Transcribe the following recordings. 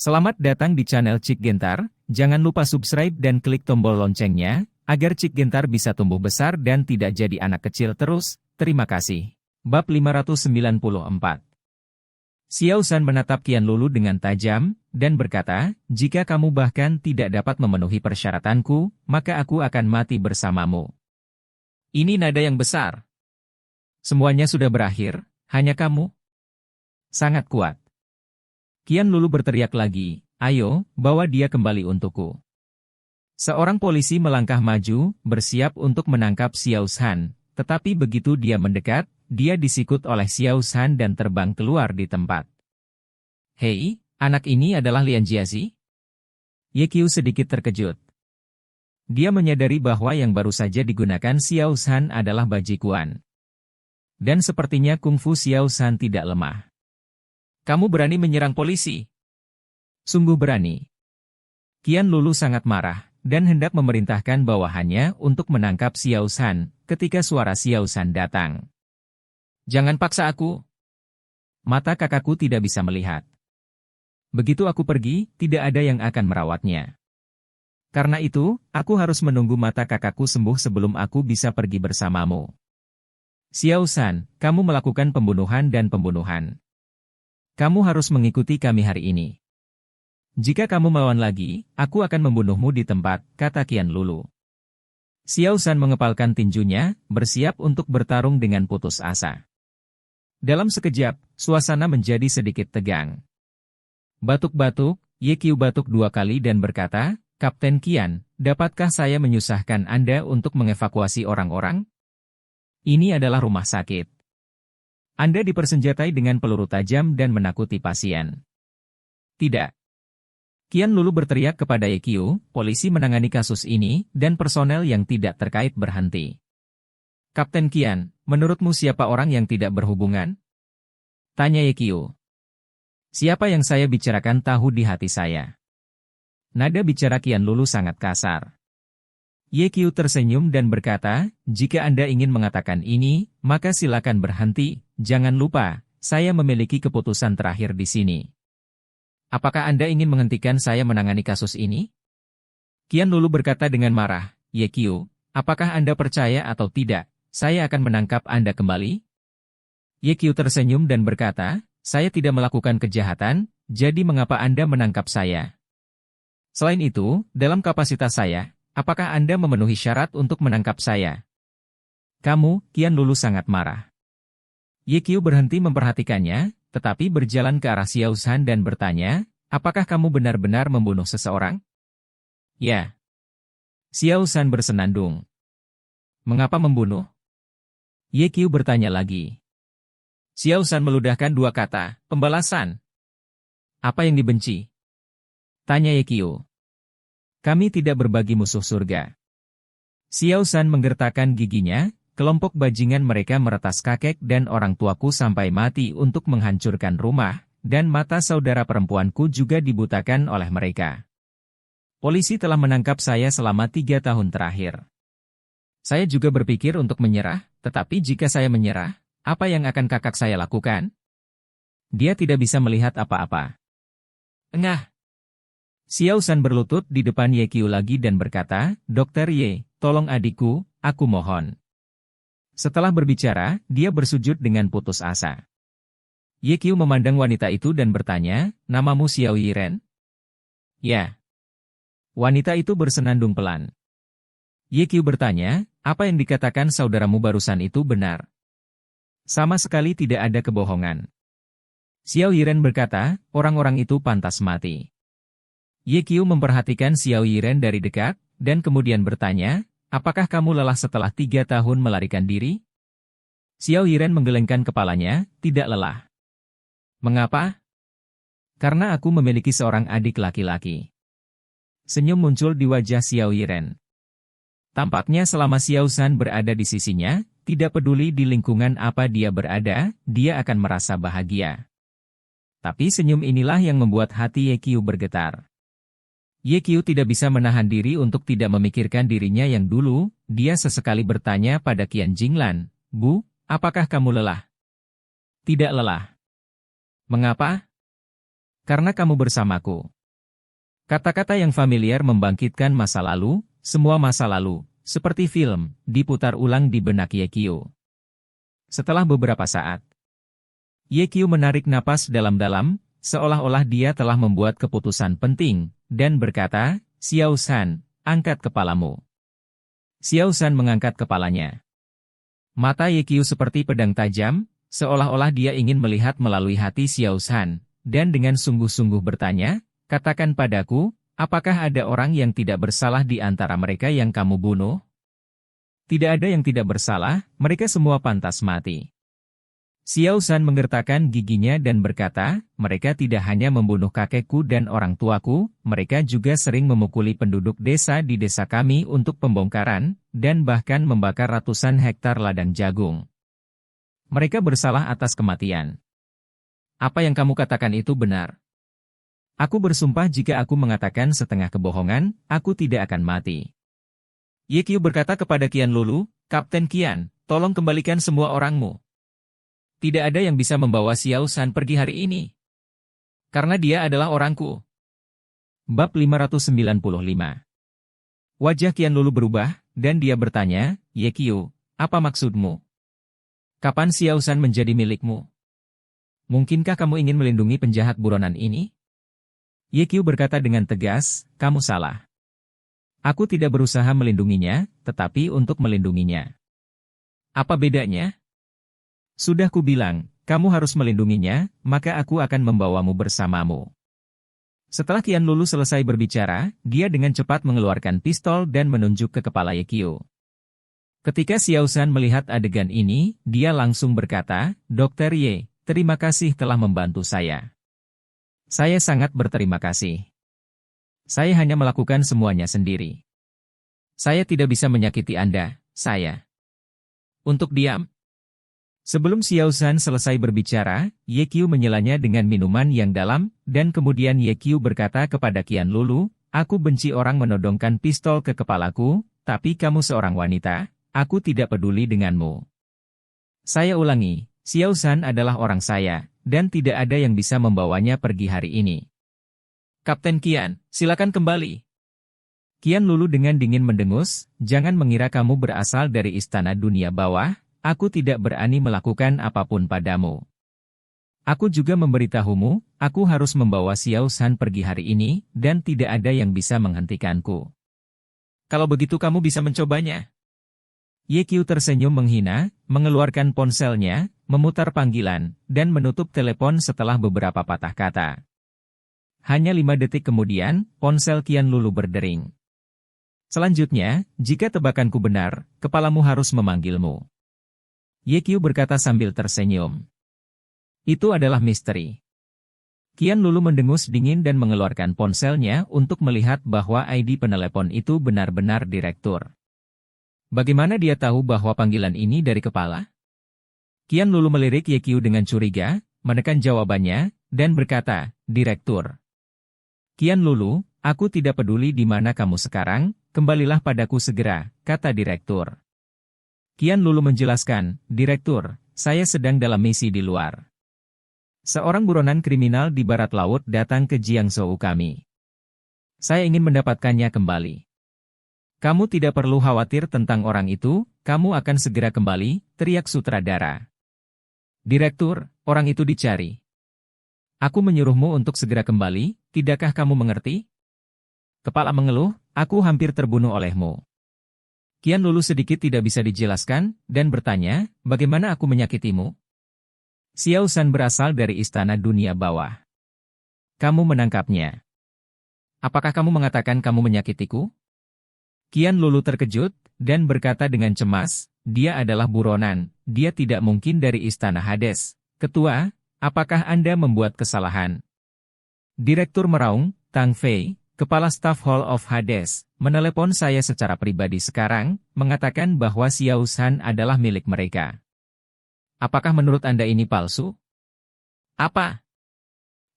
Selamat datang di channel Cik Gentar, jangan lupa subscribe dan klik tombol loncengnya, agar Cik Gentar bisa tumbuh besar dan tidak jadi anak kecil terus, terima kasih. Bab 594. Xiao San menatap Qian Lulu dengan tajam, dan berkata, jika kamu bahkan tidak dapat memenuhi persyaratanku, maka aku akan mati bersamamu. Ini nada yang besar. Semuanya sudah berakhir, hanya kamu. Sangat kuat. Qian Lulu berteriak lagi, ayo, bawa dia kembali untukku. Seorang polisi melangkah maju, bersiap untuk menangkap Xiao San, tetapi begitu dia mendekat, dia disikut oleh Xiao San dan terbang keluar di tempat. Hei, anak ini adalah Lian Jiazi? Ye Qiu sedikit terkejut. Dia menyadari bahwa yang baru saja digunakan Xiao San adalah bajikuan. Dan sepertinya kungfu Xiao San tidak lemah. Kamu berani menyerang polisi? Sungguh berani. Qian Lulu sangat marah, dan hendak memerintahkan bawahannya untuk menangkap Xiao San, ketika suara Xiao San datang. Jangan paksa aku. Mata kakakku tidak bisa melihat. Begitu aku pergi, tidak ada yang akan merawatnya. Karena itu, aku harus menunggu mata kakakku sembuh sebelum aku bisa pergi bersamamu. Xiao San, kamu melakukan pembunuhan dan pembunuhan. Kamu harus mengikuti kami hari ini. Jika kamu melawan lagi, aku akan membunuhmu di tempat, kata Qian Lulu. Xiao San mengepalkan tinjunya, bersiap untuk bertarung dengan putus asa. Dalam sekejap, suasana menjadi sedikit tegang. Batuk-batuk, Ye Qiu batuk 2 kali dan berkata, Kapten Qian, dapatkah saya menyusahkan Anda untuk mengevakuasi orang-orang? Ini adalah rumah sakit. Anda dipersenjatai dengan peluru tajam dan menakuti pasien. Tidak. Qian Lulu berteriak kepada Ye Qiu, polisi menangani kasus ini, dan personel yang tidak terkait berhenti. Kapten Qian, menurutmu siapa orang yang tidak berhubungan? Tanya Ye Qiu. Siapa yang saya bicarakan tahu di hati saya. Nada bicara Qian Lulu sangat kasar. Ye Qiu tersenyum dan berkata, jika Anda ingin mengatakan ini, maka silakan berhenti, jangan lupa, saya memiliki keputusan terakhir di sini. Apakah Anda ingin menghentikan saya menangani kasus ini? Qian Lulu berkata dengan marah, Ye Qiu, apakah Anda percaya atau tidak, saya akan menangkap Anda kembali? Ye Qiu tersenyum dan berkata, saya tidak melakukan kejahatan, jadi mengapa Anda menangkap saya? Selain itu, dalam kapasitas saya, apakah Anda memenuhi syarat untuk menangkap saya? Kamu, Qian Lulu sangat marah. Ye Qiu berhenti memperhatikannya, tetapi berjalan ke arah Xiao San dan bertanya, apakah kamu benar-benar membunuh seseorang? Ya. Xiao San bersenandung. Mengapa membunuh? Ye Qiu bertanya lagi. Xiao San meludahkan 2 kata, pembalasan. Apa yang dibenci? Tanya Ye Qiu. Kami tidak berbagi musuh surga. Xiao San menggertakkan giginya, kelompok bajingan mereka meretas kakek dan orang tuaku sampai mati untuk menghancurkan rumah, dan mata saudara perempuanku juga dibutakan oleh mereka. Polisi telah menangkap saya selama 3 tahun terakhir. Saya juga berpikir untuk menyerah, tetapi jika saya menyerah, apa yang akan kakak saya lakukan? Dia tidak bisa melihat apa-apa. Engah. Xiao San berlutut di depan Ye Qiu lagi dan berkata, Dokter Ye, tolong adikku, aku mohon. Setelah berbicara, dia bersujud dengan putus asa. Ye Qiu memandang wanita itu dan bertanya, namamu Xiao Yiren? Ya. Wanita itu bersenandung pelan. Ye Qiu bertanya, apa yang dikatakan saudaramu barusan itu benar? Sama sekali tidak ada kebohongan. Xiao Yiren berkata, orang-orang itu pantas mati. Ye Qiu memperhatikan Xiao Yiren dari dekat, dan kemudian bertanya, apakah kamu lelah setelah 3 tahun melarikan diri? Xiao Yiren menggelengkan kepalanya, tidak lelah. Mengapa? Karena aku memiliki seorang adik laki-laki. Senyum muncul di wajah Xiao Yiren. Tampaknya selama Xiao San berada di sisinya, tidak peduli di lingkungan apa dia berada, dia akan merasa bahagia. Tapi senyum inilah yang membuat hati Ye Qiu bergetar. Ye Qiu tidak bisa menahan diri untuk tidak memikirkan dirinya yang dulu, dia sesekali bertanya pada Qian Jinglan, Bu, apakah kamu lelah? Tidak lelah. Mengapa? Karena kamu bersamaku. Kata-kata yang familiar membangkitkan masa lalu, semua masa lalu, seperti film, diputar ulang di benak Ye Qiu. Setelah beberapa saat, Ye Qiu menarik napas dalam-dalam, seolah-olah dia telah membuat keputusan penting, dan berkata, Xiao San, angkat kepalamu. Xiao San mengangkat kepalanya. Mata Ye Qiu seperti pedang tajam, seolah-olah dia ingin melihat melalui hati Xiao San, dan dengan sungguh-sungguh bertanya, katakan padaku, apakah ada orang yang tidak bersalah di antara mereka yang kamu bunuh? Tidak ada yang tidak bersalah, mereka semua pantas mati. Xiao San menggertakkan giginya dan berkata, mereka tidak hanya membunuh kakekku dan orang tuaku, mereka juga sering memukuli penduduk desa di desa kami untuk pembongkaran, dan bahkan membakar ratusan hektar ladang jagung. Mereka bersalah atas kematian. Apa yang kamu katakan itu benar. Aku bersumpah jika aku mengatakan setengah kebohongan, aku tidak akan mati. Ye Qiu berkata kepada Qian Lulu, Kapten Qian, tolong kembalikan semua orangmu. Tidak ada yang bisa membawa Xiao San pergi hari ini. Karena dia adalah orangku. Bab 595. Wajah Qian Lulu berubah, dan dia bertanya, Ye Qiu, apa maksudmu? Kapan Xiao San menjadi milikmu? Mungkinkah kamu ingin melindungi penjahat buronan ini? Ye Qiu berkata dengan tegas, kamu salah. Aku tidak berusaha melindunginya, tetapi untuk melindunginya. Apa bedanya? Sudah kubilang, kamu harus melindunginya, maka aku akan membawamu bersamamu. Setelah Qian Lulu selesai berbicara, dia dengan cepat mengeluarkan pistol dan menunjuk ke kepala Ye Qiu. Ketika Xiao San melihat adegan ini, dia langsung berkata, Dr. Ye, terima kasih telah membantu saya. Saya sangat berterima kasih. Saya hanya melakukan semuanya sendiri. Saya tidak bisa menyakiti Anda, saya. Untuk diam. Sebelum Xiao San selesai berbicara, Ye Qiu menyelanya dengan minuman yang dalam, dan kemudian Ye Qiu berkata kepada Qian Lulu, aku benci orang menodongkan pistol ke kepalaku, tapi kamu seorang wanita, aku tidak peduli denganmu. Saya ulangi, Xiao San adalah orang saya, dan tidak ada yang bisa membawanya pergi hari ini. Kapten Qian, silakan kembali. Qian Lulu dengan dingin mendengus, jangan mengira kamu berasal dari istana dunia bawah, aku tidak berani melakukan apapun padamu. Aku juga memberitahumu, aku harus membawa Xiao San pergi hari ini, dan tidak ada yang bisa menghentikanku. Kalau begitu kamu bisa mencobanya. Ye Qiu tersenyum menghina, mengeluarkan ponselnya, memutar panggilan, dan menutup telepon setelah beberapa patah kata. Hanya 5 detik kemudian, ponsel Qian Lulu berdering. Selanjutnya, jika tebakanku benar, kepalamu harus memanggilmu. Ye Qiu berkata sambil tersenyum. Itu adalah misteri. Qian Lulu mendengus dingin dan mengeluarkan ponselnya untuk melihat bahwa ID penelepon itu benar-benar direktur. Bagaimana dia tahu bahwa panggilan ini dari kepala? Qian Lulu melirik Ye Qiu dengan curiga, menekan jawabannya, dan berkata, Direktur. Qian Lulu, aku tidak peduli di mana kamu sekarang, kembalilah padaku segera, kata Direktur. Qian Lulu menjelaskan, Direktur, saya sedang dalam misi di luar. Seorang buronan kriminal di barat laut datang ke Jiangzhou kami. Saya ingin mendapatkannya kembali. Kamu tidak perlu khawatir tentang orang itu, kamu akan segera kembali, teriak sutradara. Direktur, orang itu dicari. Aku menyuruhmu untuk segera kembali, tidakkah kamu mengerti? Kepala mengeluh, aku hampir terbunuh olehmu. Qian Lulu sedikit tidak bisa dijelaskan, dan bertanya, bagaimana aku menyakitimu? Xiao San berasal dari istana dunia bawah. Kamu menangkapnya. Apakah kamu mengatakan kamu menyakitiku? Qian Lulu terkejut, dan berkata dengan cemas, dia adalah buronan, dia tidak mungkin dari istana Hades. Ketua, apakah Anda membuat kesalahan? Direktur meraung, Tang Fei, Kepala Staf Hall of Hades, menelepon saya secara pribadi sekarang, mengatakan bahwa Xiao San adalah milik mereka. Apakah menurut Anda ini palsu? Apa?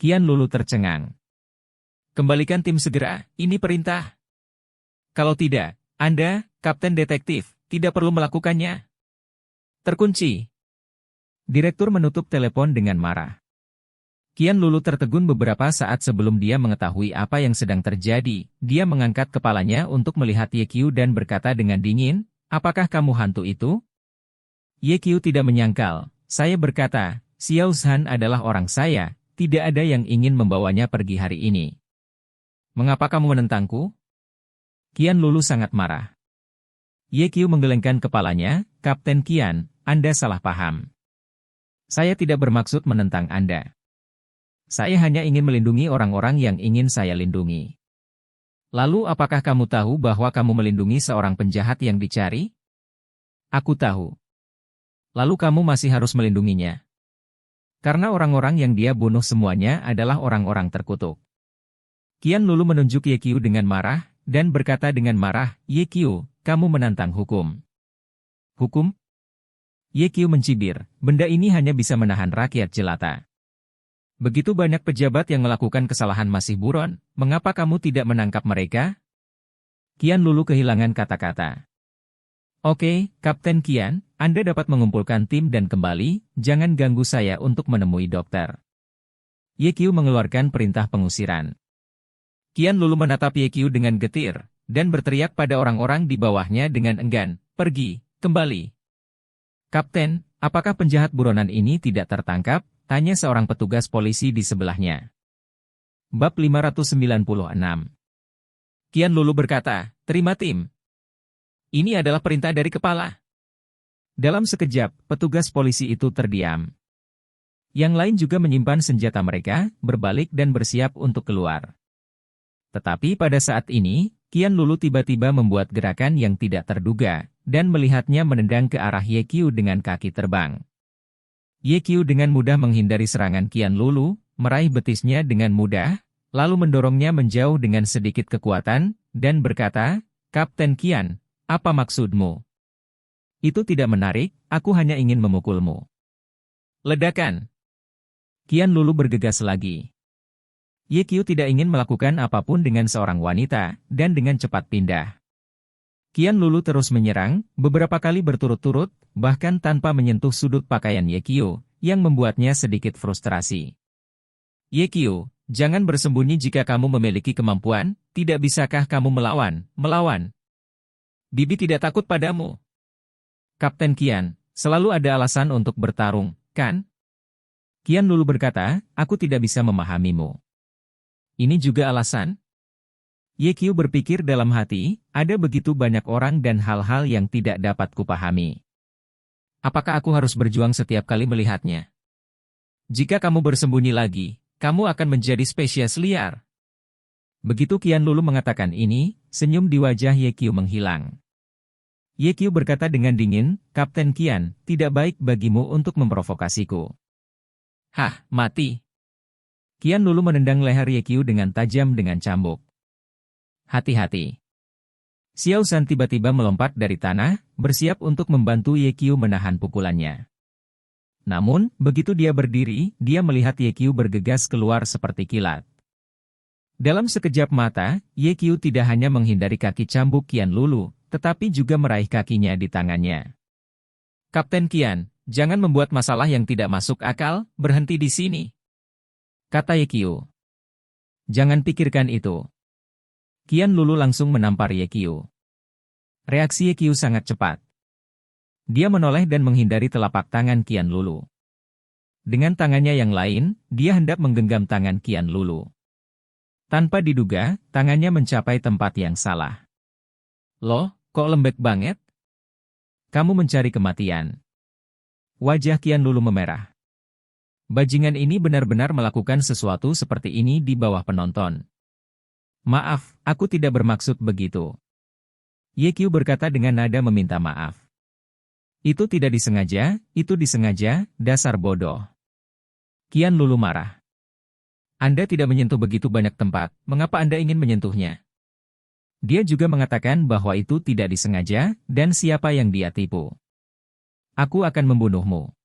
Qian Lulu tercengang. Kembalikan tim segera, ini perintah. Kalau tidak, Anda, Kapten Detektif, tidak perlu melakukannya. Terkunci. Direktur menutup telepon dengan marah. Qian Lulu tertegun beberapa saat sebelum dia mengetahui apa yang sedang terjadi. Dia mengangkat kepalanya untuk melihat Ye Qiu dan berkata dengan dingin, "Apakah kamu hantu itu?" Ye Qiu tidak menyangkal. Saya berkata, "Xiao Zhan adalah orang saya, tidak ada yang ingin membawanya pergi hari ini." "Mengapa kamu menentangku?" Qian Lulu sangat marah. Ye Qiu menggelengkan kepalanya, "Kapten Qian, Anda salah paham. Saya tidak bermaksud menentang Anda. Saya hanya ingin melindungi orang-orang yang ingin saya lindungi." "Lalu apakah kamu tahu bahwa kamu melindungi seorang penjahat yang dicari?" "Aku tahu." "Lalu kamu masih harus melindunginya. Karena orang-orang yang dia bunuh semuanya adalah orang-orang terkutuk." Qian Lulu menunjuk Ye Qiu dengan marah, dan berkata dengan marah, "Ye Qiu, kamu menantang hukum." "Hukum?" Ye Qiu mencibir, "Benda ini hanya bisa menahan rakyat jelata. Begitu banyak pejabat yang melakukan kesalahan masih buron, mengapa kamu tidak menangkap mereka?" Qian Lulu kehilangan kata-kata. "Oke, Kapten Qian, Anda dapat mengumpulkan tim dan kembali, jangan ganggu saya untuk menemui dokter." Ye Qiu mengeluarkan perintah pengusiran. Qian Lulu menatap Ye Qiu dengan getir, dan berteriak pada orang-orang di bawahnya dengan enggan, "Pergi, kembali." "Kapten, apakah penjahat buronan ini tidak tertangkap?" tanya seorang petugas polisi di sebelahnya. Bab 596. Qian Lulu berkata, "Terima tim. Ini adalah perintah dari kepala." Dalam sekejap, petugas polisi itu terdiam. Yang lain juga menyimpan senjata mereka, berbalik dan bersiap untuk keluar. Tetapi pada saat ini, Qian Lulu tiba-tiba membuat gerakan yang tidak terduga, dan melihatnya menendang ke arah Ye Qiu dengan kaki terbang. Ye Qiu dengan mudah menghindari serangan Qian Lulu, meraih betisnya dengan mudah, lalu mendorongnya menjauh dengan sedikit kekuatan, dan berkata, "Kapten Qian, apa maksudmu? Itu tidak menarik, aku hanya ingin memukulmu." Ledakan. Qian Lulu bergegas lagi. Ye Qiu tidak ingin melakukan apapun dengan seorang wanita, dan dengan cepat pindah. Qian Lulu terus menyerang, beberapa kali berturut-turut, bahkan tanpa menyentuh sudut pakaian Ye Qiu, yang membuatnya sedikit frustrasi. "Ye Qiu, jangan bersembunyi jika kamu memiliki kemampuan, tidak bisakah kamu melawan? Bibi tidak takut padamu." "Kapten Qian, selalu ada alasan untuk bertarung, kan?" Qian Lulu berkata, "Aku tidak bisa memahamimu. Ini juga alasan?" Ye Qiu berpikir dalam hati, ada begitu banyak orang dan hal-hal yang tidak dapat kupahami. Apakah aku harus berjuang setiap kali melihatnya? Jika kamu bersembunyi lagi, kamu akan menjadi spesies liar. Begitu Qian Lulu mengatakan ini, senyum di wajah Ye Qiu menghilang. Ye Qiu berkata dengan dingin, "Kapten Qian, tidak baik bagimu untuk memprovokasiku." "Hah, mati." Qian Lulu menendang leher Ye Qiu dengan tajam dengan cambuk. "Hati-hati." Xiao Zhan tiba-tiba melompat dari tanah, bersiap untuk membantu Ye Qiu menahan pukulannya. Namun, begitu dia berdiri, dia melihat Ye Qiu bergegas keluar seperti kilat. Dalam sekejap mata, Ye Qiu tidak hanya menghindari kaki cambuk Qian Lulu, tetapi juga meraih kakinya di tangannya. "Kapten Qian, jangan membuat masalah yang tidak masuk akal, berhenti di sini," kata Ye Qiu. "Jangan pikirkan itu." Qian Lulu langsung menampar Ye Qiu. Reaksi Ye Qiu sangat cepat. Dia menoleh dan menghindari telapak tangan Qian Lulu. Dengan tangannya yang lain, dia hendak menggenggam tangan Qian Lulu. Tanpa diduga, tangannya mencapai tempat yang salah. "Loh, kok lembek banget? Kamu mencari kematian." Wajah Qian Lulu memerah. Bajingan ini benar-benar melakukan sesuatu seperti ini di bawah penonton. "Maaf, aku tidak bermaksud begitu." Ye Qiu berkata dengan nada meminta maaf. "Itu tidak disengaja, itu disengaja, dasar bodoh." Qian Lulu marah. "Anda tidak menyentuh begitu banyak tempat, mengapa Anda ingin menyentuhnya?" Dia juga mengatakan bahwa itu tidak disengaja, dan siapa yang dia tipu. "Aku akan membunuhmu."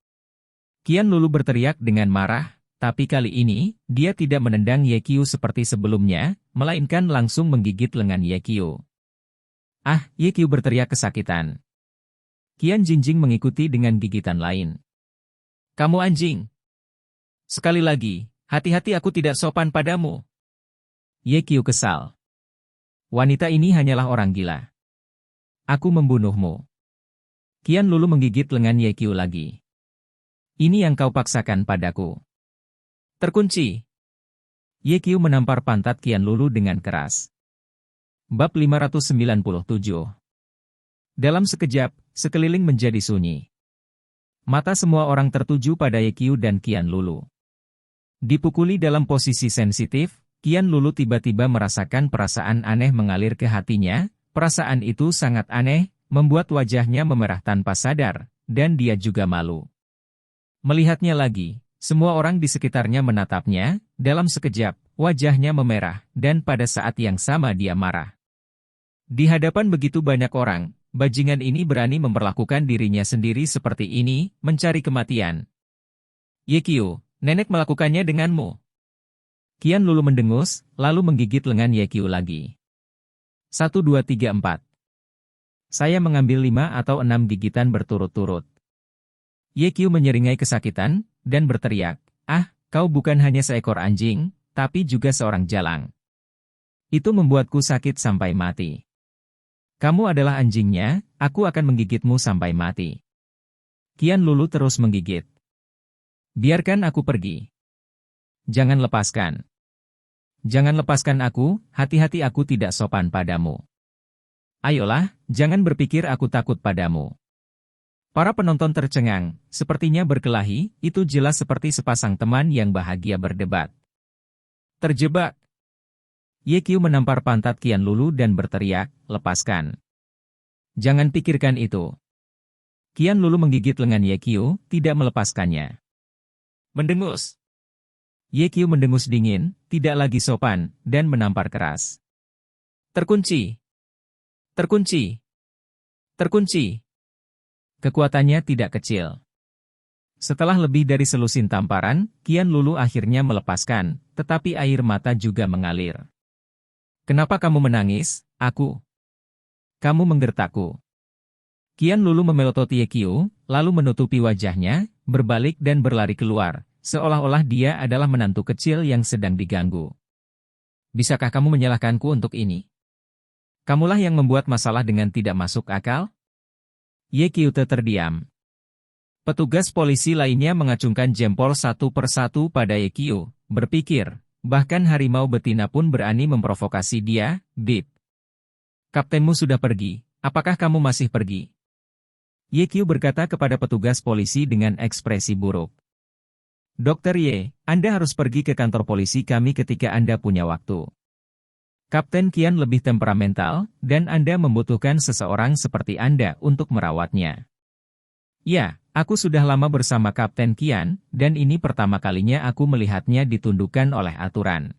Qian Lulu berteriak dengan marah, tapi kali ini, dia tidak menendang Ye Qiu seperti sebelumnya, melainkan langsung menggigit lengan Ye Qiu. "Ah!" Ye Qiu berteriak kesakitan. Qian Jingjing mengikuti dengan gigitan lain. "Kamu anjing! Sekali lagi, Hati-hati aku tidak sopan padamu. Ye Qiu kesal. Wanita ini hanyalah orang gila. Aku membunuhmu. Qian Lulu menggigit lengan Ye Qiu lagi. Ini yang kau paksakan padaku. Terkunci. Ye Qiu menampar pantat Qian Lulu dengan keras. Bab 597. Dalam sekejap, sekeliling menjadi sunyi. Mata semua orang tertuju pada Ye Qiu dan Qian Lulu. Dipukuli dalam posisi sensitif, Qian Lulu tiba-tiba merasakan perasaan aneh mengalir ke hatinya. Perasaan itu sangat aneh, membuat wajahnya memerah tanpa sadar, dan dia juga malu. Melihatnya lagi, semua orang di sekitarnya menatapnya. Dalam sekejap, wajahnya memerah, dan pada saat yang sama dia marah. Di hadapan begitu banyak orang, bajingan ini berani memperlakukan dirinya sendiri seperti ini, mencari kematian. Ye Qiu, nenek melakukannya denganmu. Qian Lulu mendengus, lalu menggigit lengan Ye Qiu lagi. 1, 2, 3, 4. Saya mengambil 5 atau 6 gigitan berturut-turut. Ye Qiu menyeringai kesakitan, dan berteriak, "Ah, kau bukan hanya seekor anjing, tapi juga seorang jalang. Itu membuatku sakit sampai mati. Kamu adalah anjingnya, aku akan menggigitmu sampai mati." Qian Lulu terus menggigit. "Biarkan aku pergi. Jangan lepaskan. Jangan lepaskan aku, hati-hati aku tidak sopan padamu. Ayolah, jangan berpikir aku takut padamu." Para penonton tercengang, sepertinya berkelahi, itu jelas seperti sepasang teman yang bahagia berdebat. Terjebak. Ye Qiu menampar pantat Qian Lulu dan berteriak, "Lepaskan. Jangan pikirkan itu." Qian Lulu menggigit lengan Ye Qiu, tidak melepaskannya. Mendengus. Ye Qiu mendengus dingin, tidak lagi sopan, dan menampar keras. "Terkunci. Terkunci. Terkunci." Kekuatannya tidak kecil. Setelah lebih dari selusin tamparan, Qian Lulu akhirnya melepaskan, tetapi air mata juga mengalir. "Kenapa kamu menangis, aku? Kamu menggertakku." Qian Lulu memelototi Ye Qiu, lalu menutupi wajahnya, berbalik dan berlari keluar, seolah-olah dia adalah menantu kecil yang sedang diganggu. "Bisakah kamu menyalahkanku untuk ini? Kamulah yang membuat masalah dengan tidak masuk akal?" Ye Qiu terdiam. Petugas polisi lainnya mengacungkan jempol satu persatu pada Ye Qiu, berpikir, bahkan harimau betina pun berani memprovokasi dia. "Bip. Kaptenmu sudah pergi, apakah kamu masih pergi?" Ye Qiu berkata kepada petugas polisi dengan ekspresi buruk. "Dokter Ye, Anda harus pergi ke kantor polisi kami ketika Anda punya waktu. Kapten Qian lebih temperamental, dan Anda membutuhkan seseorang seperti Anda untuk merawatnya." "Ya, aku sudah lama bersama Kapten Qian, dan ini pertama kalinya aku melihatnya ditundukkan oleh aturan.